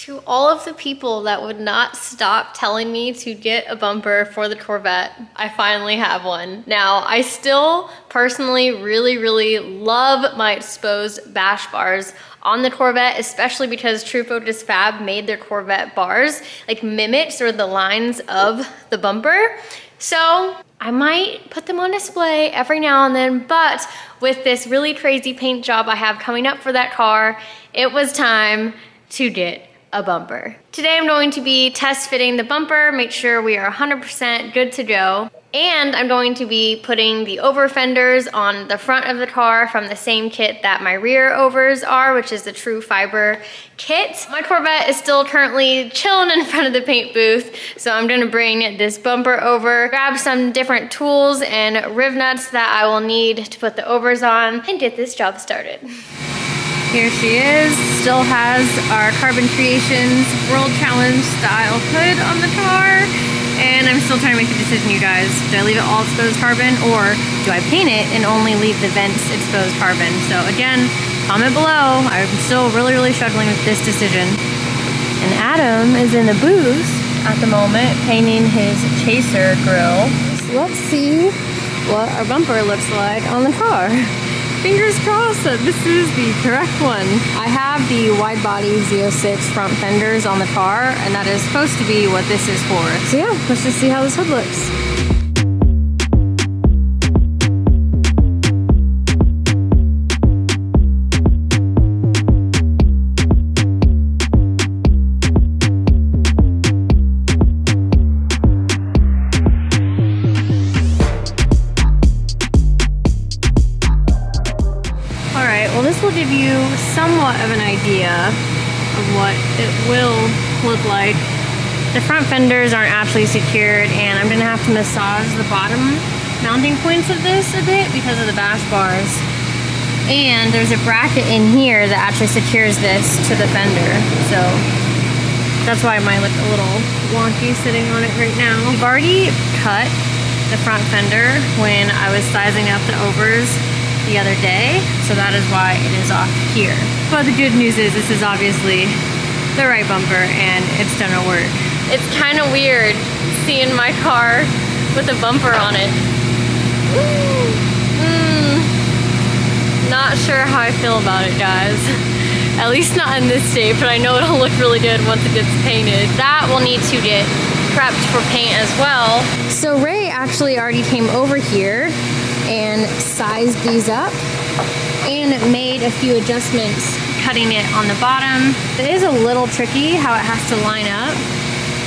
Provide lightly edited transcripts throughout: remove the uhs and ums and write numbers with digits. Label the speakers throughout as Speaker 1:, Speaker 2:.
Speaker 1: To all of the people that would not stop telling me to get a bumper for the Corvette, I finally have one. Now, I still personally really love my exposed bash bars on the Corvette, especially because True Focus Fab made their Corvette bars like mimic sort of the lines of the bumper. So I might put them on display every now and then, but with this really crazy paint job I have coming up for that car, it was time to get a bumper. Today I'm going to be test fitting the bumper, make sure we are 100% good to go. And I'm going to be putting the over fenders on the front of the car from the same kit that my rear overs are, which is the True Fiber kit. My Corvette is still currently chilling in front of the paint booth, so I'm gonna bring this bumper over, grab some different tools and riv nuts that I will need to put the overs on, and get this job started. Here she is, still has our Carbon Creations World Challenge style hood on the car. And I'm still trying to make the decision, you guys. Do I leave it all exposed carbon, or do I paint it and only leave the vents exposed carbon? So again, comment below. I'm still really struggling with this decision. And Adam is in the booth at the moment painting his Chaser grill. So let's see what our bumper looks like on the car. Fingers crossed that this is the correct one. I have the wide body Z06 front fenders on the car, and that is supposed to be what this is for. So yeah, let's just see how this hood looks. Well, this will give you somewhat of an idea of what it will look like. The front fenders aren't actually secured, and I'm gonna have to massage the bottom mounting points of this a bit because of the bash bars. And there's a bracket in here that actually secures this to the fender. So that's why it might look a little wonky sitting on it right now. I've already cut the front fender when I was sizing up the overs the other day, so that is why it is off here. But the good news is this is obviously the right bumper and it's gonna work. It's kind of weird seeing my car with a bumper on it. Not sure how I feel about it, guys. At least not in this state, but I know it'll look really good once it gets painted. That will need to get prepped for paint as well. So Ray actually already came over here and sized these up and made a few adjustments, cutting it on the bottom. It is a little tricky how it has to line up,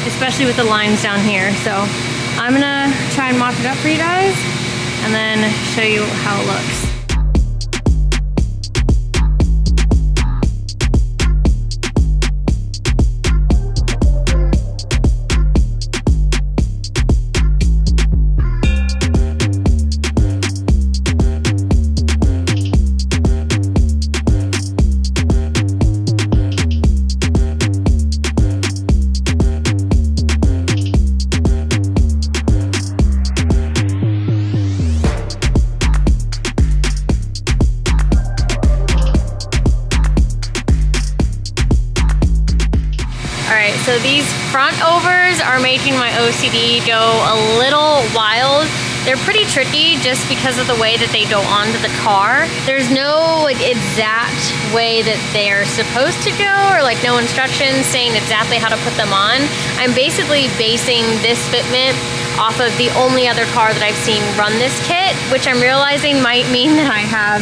Speaker 1: especially with the lines down here. So I'm gonna try and mock it up for you guys and then show you how it looks. So these front overs are making my OCD go a little wild. They're pretty tricky just because of the way that they go onto the car. There's no like exact way that they're supposed to go, or like no instructions saying exactly how to put them on. I'm basically basing this fitment off of the only other car that I've seen run this kit, which I'm realizing might mean that I have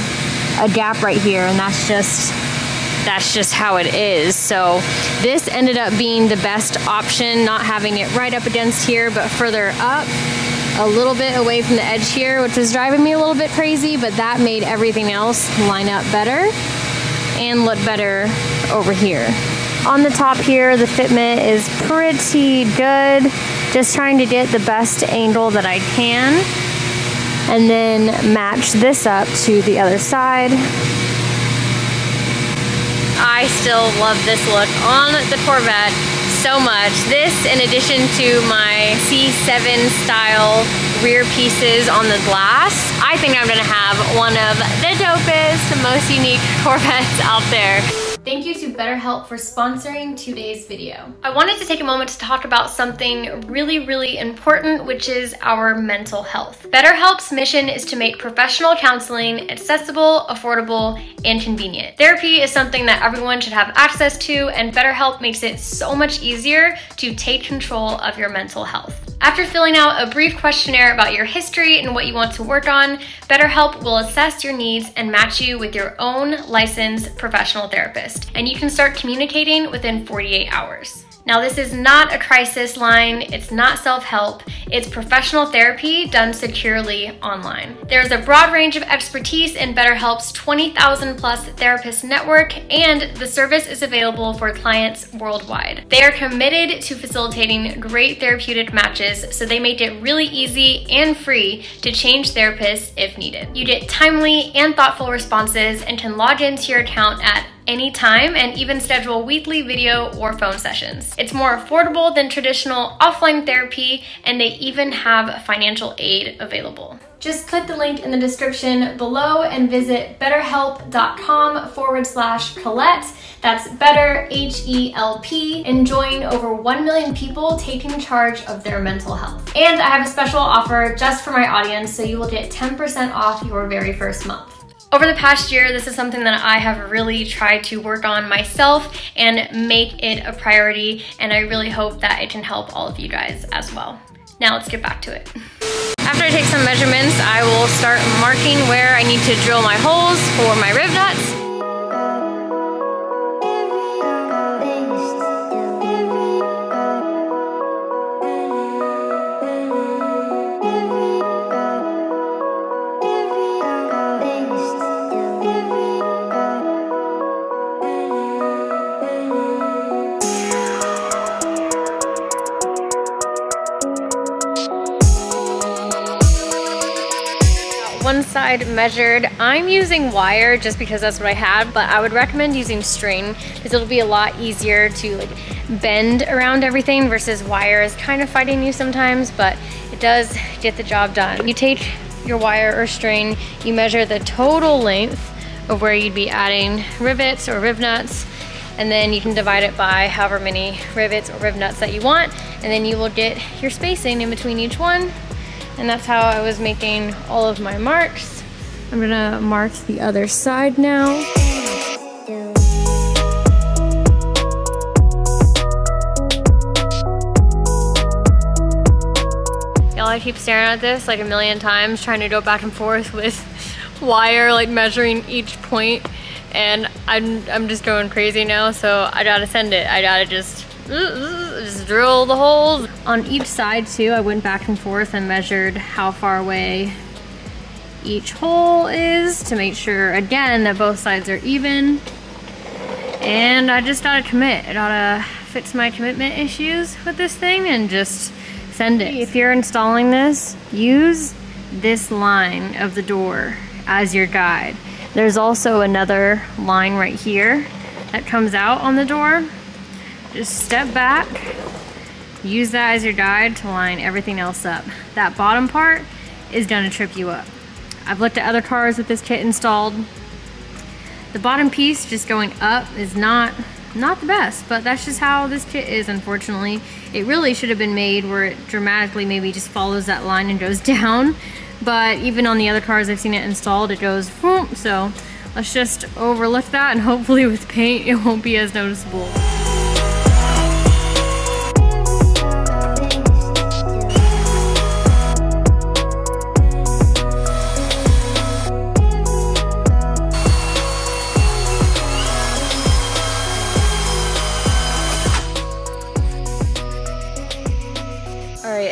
Speaker 1: a gap right here, and that's just how it is. So this ended up being the best option, not having it right up against here, but further up a little bit away from the edge here, which was driving me a little bit crazy, but that made everything else line up better and look better over here. On the top here, the fitment is pretty good. Just trying to get the best angle that I can, and then match this up to the other side. I still love this look on the Corvette so much. This, in addition to my C7 style rear pieces on the glass, I think I'm gonna have one of the dopest, most unique Corvettes out there. Thank you to BetterHelp for sponsoring today's video. I wanted to take a moment to talk about something really important, which is our mental health. BetterHelp's mission is to make professional counseling accessible, affordable, and convenient. Therapy is something that everyone should have access to, and BetterHelp makes it so much easier to take control of your mental health. After filling out a brief questionnaire about your history and what you want to work on, BetterHelp will assess your needs and match you with your own licensed professional therapist, and you can start communicating within 48 hours. Now, this is not a crisis line, it's not self-help, it's professional therapy done securely online. There's a broad range of expertise in BetterHelp's 20,000 plus therapist network, and the service is available for clients worldwide. They are committed to facilitating great therapeutic matches, so they make it really easy and free to change therapists if needed. You get timely and thoughtful responses and can log into your account at anytime and even schedule weekly video or phone sessions. It's more affordable than traditional offline therapy, and they even have financial aid available. Just click the link in the description below and visit betterhelp.com/Collete. That's better, H-E-L-P, and join over 1 million people taking charge of their mental health. And I have a special offer just for my audience, so you will get 10% off your very first month. Over the past year, this is something that I have really tried to work on myself and make it a priority, and I really hope that it can help all of you guys as well. Now let's get back to it. After I take some measurements, I will start marking where I need to drill my holes for my rib nuts. One side measured. I'm using wire just because that's what I had, but I would recommend using string because it'll be a lot easier to bend around everything versus wire is kind of fighting you sometimes, but it does get the job done. You take your wire or string, you measure the total length of where you'd be adding rivets or rib nuts, and then you can divide it by however many rivets or rib nuts that you want, and then you will get your spacing in between each one. And that's how I was making all of my marks. I'm gonna mark the other side now. Y'all, I keep staring at this like a million times, trying to go back and forth with wire, like measuring each point, and I'm just going crazy now, so I gotta send it. I gotta just drill the holes. On each side too, I went back and forth and measured how far away each hole is to make sure, again, that both sides are even. And I just gotta commit. I gotta fix my commitment issues with this thing and just send it. If you're installing this, use this line of the door as your guide. There's also another line right here that comes out on the door. Just step back, use that as your guide to line everything else up. That bottom part is gonna trip you up. I've looked at other cars with this kit installed. The bottom piece just going up is not the best, but that's just how this kit is, unfortunately. It really should have been made where it dramatically maybe just follows that line and goes down. But even on the other cars I've seen it installed, it goes whoop. So let's just overlook that, and hopefully with paint it won't be as noticeable.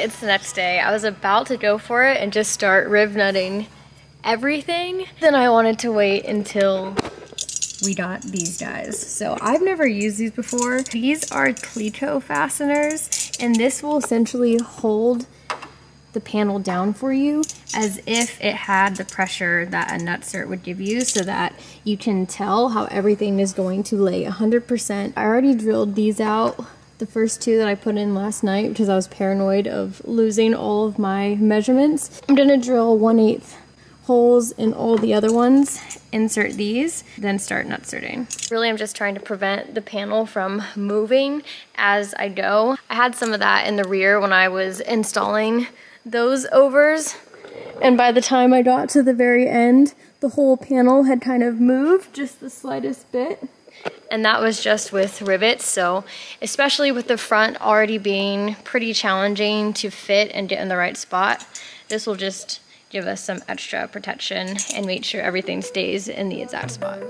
Speaker 1: It's the next day. I was about to go for it and just start rib nutting everything. Then I wanted to wait until we got these guys. So I've never used these before. These are Collete fasteners, and this will essentially hold the panel down for you as if it had the pressure that a nutsert would give you, so that you can tell how everything is going to lay 100%. I already drilled these out, the first two that I put in last night, because I was paranoid of losing all of my measurements. I'm gonna drill 1/8 holes in all the other ones, insert these, then start nutserting. Really, I'm just trying to prevent the panel from moving as I go. I had some of that in the rear when I was installing those overs, and by the time I got to the very end, the whole panel had kind of moved just the slightest bit. And that was just with rivets, so especially with the front already being pretty challenging to fit and get in the right spot, this will just give us some extra protection and make sure everything stays in the exact spot.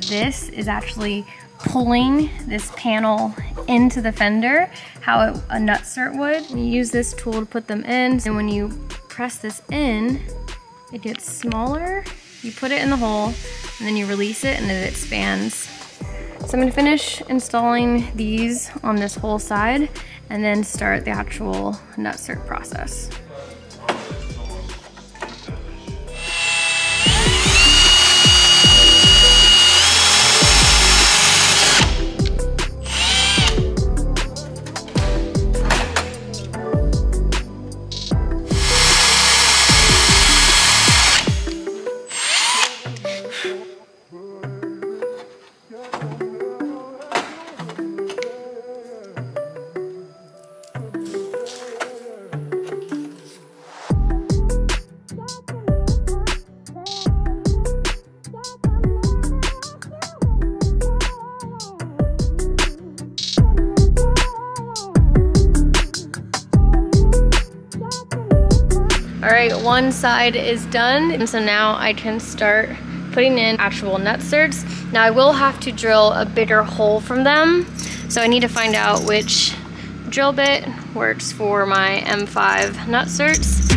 Speaker 1: This is actually pulling this panel into the fender, how a nutsert would. You use this tool to put them in, and when you press this in, it gets smaller. You put it in the hole, and then you release it, and it expands. So I'm gonna finish installing these on this whole side, and then start the actual nutsert process. All right, one side is done, and so now I can start putting in actual nutserts. Now I will have to drill a bigger hole from them, so I need to find out which drill bit works for my M5 nutserts.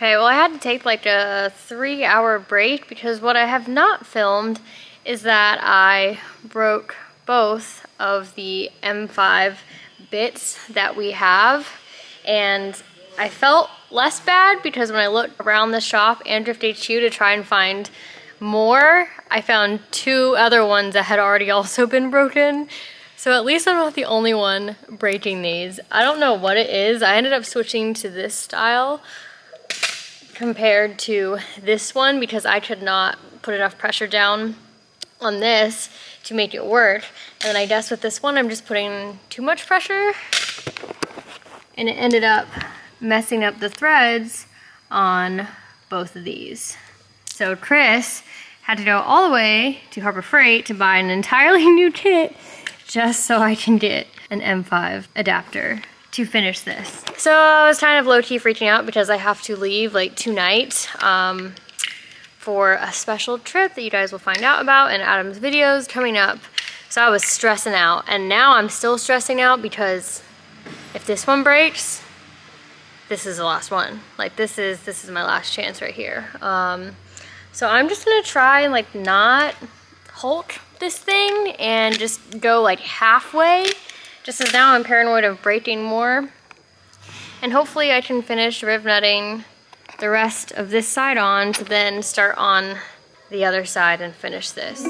Speaker 1: Okay, well I had to take like a 3-hour break because what I have not filmed is that I broke both of the M5 bits that we have, and I felt less bad because when I looked around the shop and Drift HQ to try and find more, I found 2 other ones that had already also been broken. So at least I'm not the only one breaking these. I don't know what it is. I ended up switching to this style compared to this one because I could not put enough pressure down on this to make it work. And then I guess with this one, I'm just putting too much pressure, and it ended up messing up the threads on both of these. So Chris had to go all the way to Harbor Freight to buy an entirely new kit just so I can get an M5 adapter to finish this. So I was kind of low-key freaking out because I have to leave like tonight for a special trip that you guys will find out about in Adam's videos coming up. So I was stressing out, and now I'm still stressing out because if this one breaks, this is the last one. Like this is my last chance right here. So I'm just gonna try and like not Hulk this thing and just go like halfway, just as now I'm paranoid of breaking more. And hopefully I can finish riv nutting the rest of this side on to then start on the other side and finish this.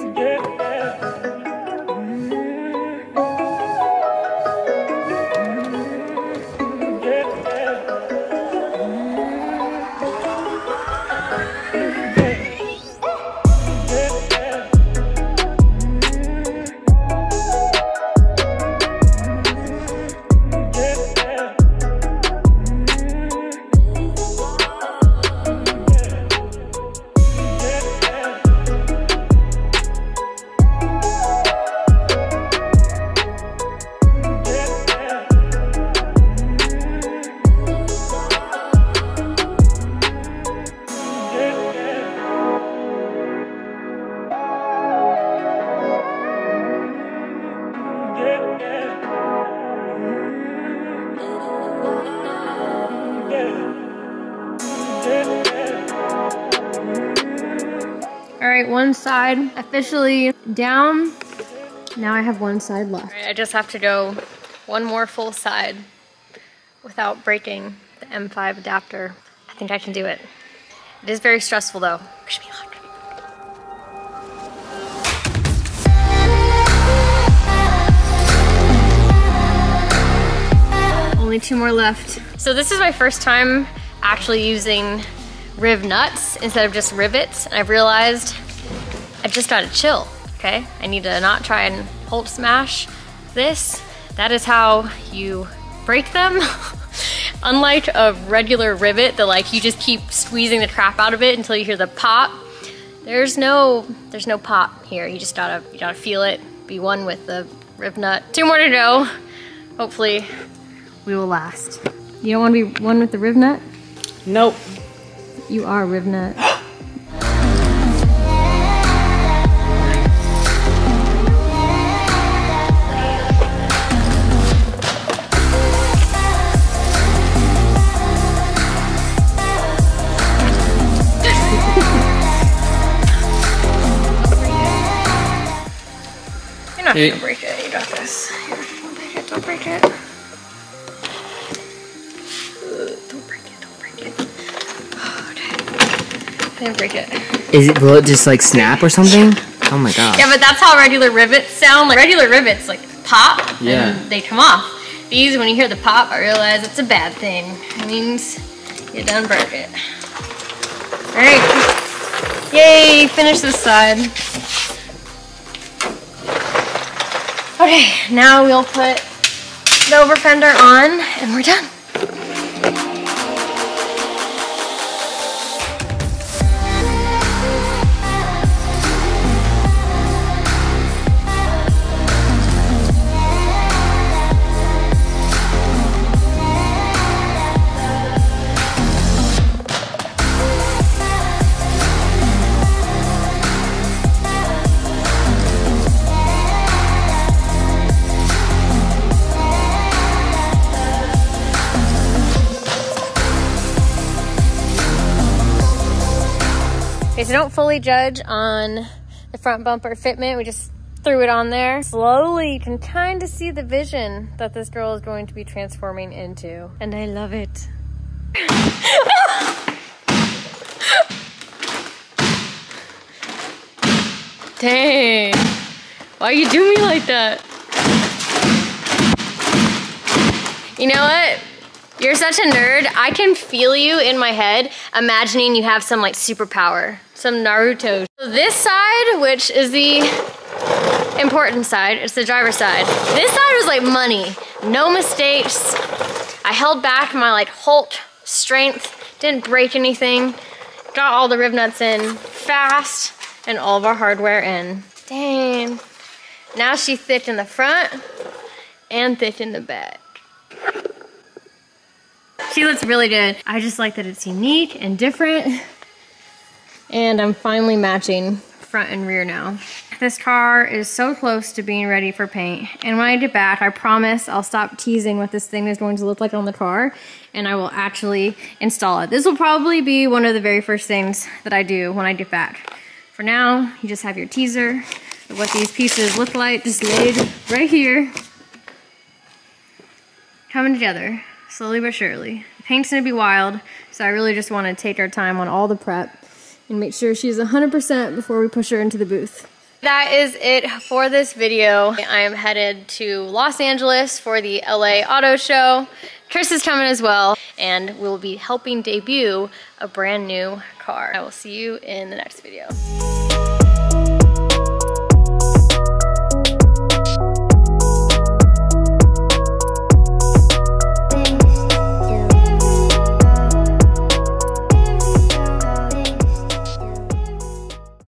Speaker 1: right, one side officially down. Now I have one side left. All right, I just have to go one more full side without breaking the M5 adapter. I think I can do it. It is very stressful though. Wish me luck. Only 2 more left. So this is my first time actually using riv nuts instead of just rivets. And I've realized I just gotta chill, okay? I need to not try and Holt smash this. That is how you break them. Unlike a regular rivet that like you just keep squeezing the crap out of it until you hear the pop. There's no pop here. You just gotta feel it, be one with the riv nut. 2 more to go. Hopefully we will last. You don't want to be one with the riv nut?
Speaker 2: Nope.
Speaker 1: You are riv nut. You're not gonna break it. You got this. Here, don't break it. Don't break it. Don't break it. Don't break it. Oh, okay. I didn't break it.
Speaker 2: Will it just like snap or something? Oh my god.
Speaker 1: Yeah, but that's how regular rivets sound. Like regular rivets like pop and they come off. These, when you hear the pop, I realize it's a bad thing. It means you done broke it. All right. Yay, finish this side. Okay, now we'll put the over fender on and we're done. Okay, so don't fully judge on the front bumper fitment. We just threw it on there. Slowly, you can kind of see the vision that this girl is going to be transforming into. And I love it. Dang. Why you do me like that? You know what? You're such a nerd. I can feel you in my head imagining you have some like superpower, some Naruto. So this side, which is the important side, it's the driver's side. This side was like money, no mistakes. I held back my like Holt strength, didn't break anything, got all the riv nuts in fast and all of our hardware in. Dang. Now she's thick in the front and thick in the back. She looks really good. I just like that it's unique and different. And I'm finally matching front and rear now. This car is so close to being ready for paint. And when I get back, I promise I'll stop teasing what this thing is going to look like on the car and I will actually install it. This will probably be one of the very first things that I do when I get back. For now, you just have your teaser of what these pieces look like, just laid right here. Coming together. Slowly but surely. The paint's gonna be wild, so I really just wanna take our time on all the prep and make sure she's 100% before we push her into the booth. That is it for this video. I am headed to Los Angeles for the LA Auto Show. Chris is coming as well, and we'll be helping debut a brand new car. I will see you in the next video.